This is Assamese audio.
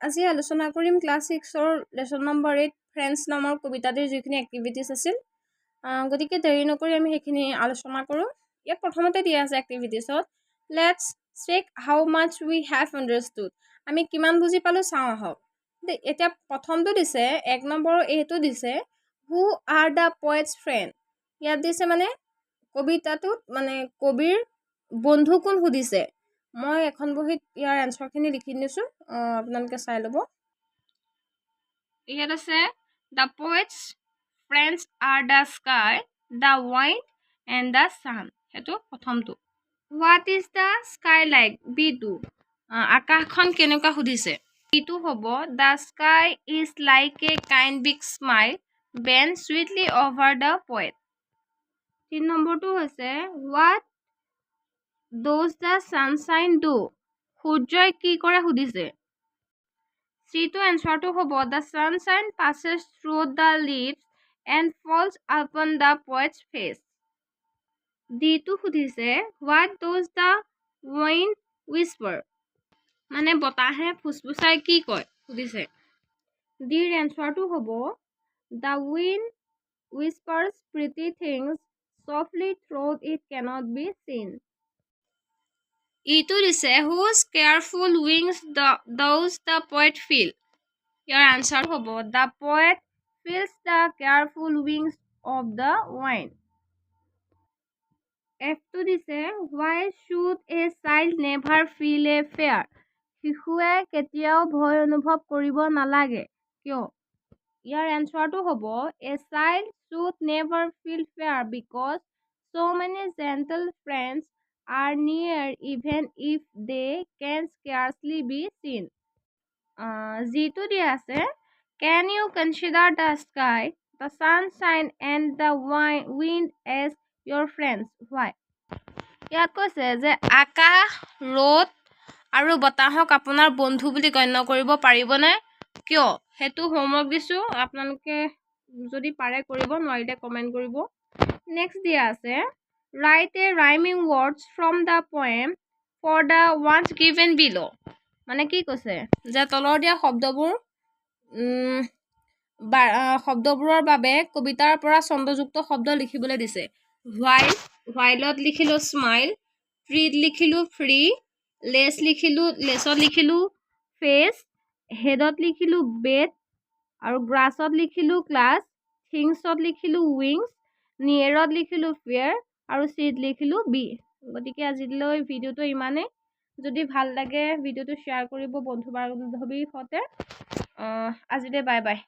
আজি আলোচনা কৰিম ক্লাছ 6ৰ লেসন নম্বৰ 8 ফ্ৰেন্ডছ নামৰ কবিতাটিৰ যিখিনি এক্টিভিটিজ আছিল গতিকে দেৰি নকৰি আমি সেইখিনি আলোচনা কৰোঁ ইয়াত প্ৰথমতে দিয়া আছে এক্টিভিটিজত let's check how much we have understood আমি কিমান বুজি পালো চাওঁ আহক এতিয়া প্ৰথমটো দিছে 1 নম্বৰৰ এইটো দিছে হু আৰ দা পয়েটছ ফ্ৰেণ্ড ইয়াত দিছে মানে কবিতাটোত মানে কবিৰ বন্ধু কোন সুধিছে মই এখন বহিত ইয়াৰ এনসাৰখিনি লিখি দিছো আপোনালোকে চাই ল'ব ইয়াত আছে the poets friends are the sky the wind and the sun হেতু প্ৰথমটো what is the sky like b2 আকাশখন কেনেকুৱা সুধিছে b2 হ'ব the sky is like a kind big smile bent sweetly over the poet 3 নম্বৰটো হৈছে what does the sunshine do সূৰ্যই কি কৰে সুধিছে C2 answerটো হ'ব the sunshine passes through the leaves and falls upon the poet's face D2 সুধিছে what does the wind whisper মানে বতাহে ফুসফুসাই কি কয় সুধিছে D ৰ answerটো হ'ব the wind whispers pretty things softly though it cannot be seen E2 দিছে whose careful wings does the poet feel your answer hobo the poet feels the careful wings of the wind F2 দিছে why should a child never feel a fear শিশুৱে কেতিয়াও ভয় অনুভৱ কৰিব নালাগে কিয় ইয়াৰ answerটো হ'ব a child should never feel fear because so many gentle friends are near even if they can scarcely be seen G2 দিয়া আছে can you consider the sky the sunshine and the wind as your friends why ইয়াত কৈছে যে আকাশ ৰ'দ আৰু বতাহক আপোনাৰ বন্ধু বুলি গণ্য কৰিব পাৰিবনে কিয় হেতু হোমৱৰ্ক দিছো আপোনালোকে যদি পাৰে কৰিব নোৱাৰিলে কমেন্ট কৰিব নেক্সট দিয়া আছে write a rhyming words from the poem for the ones given below মানে কি কৈছে যে তলৰ দিয়া শব্দবোৰৰ বাবে কবিতাৰ পৰা ছন্দযুক্ত শব্দ লিখিবলৈ দিছে whileত লিখিলো smile treat লিখিলো free লেছত লিখিলো face headত লিখিলো bed আৰু grassত লিখিলো class thingsত লিখিলো wings nearত লিখিলো fear আৰু seed লিখিলো be গতিকে আজিলৈ ভিডিওটো ইমানে যদি ভাল লাগে ভিডিওটো শেয়াৰ কৰিব বন্ধু বান্ধৱীৰ সৈতে আজিলৈ বাই বাই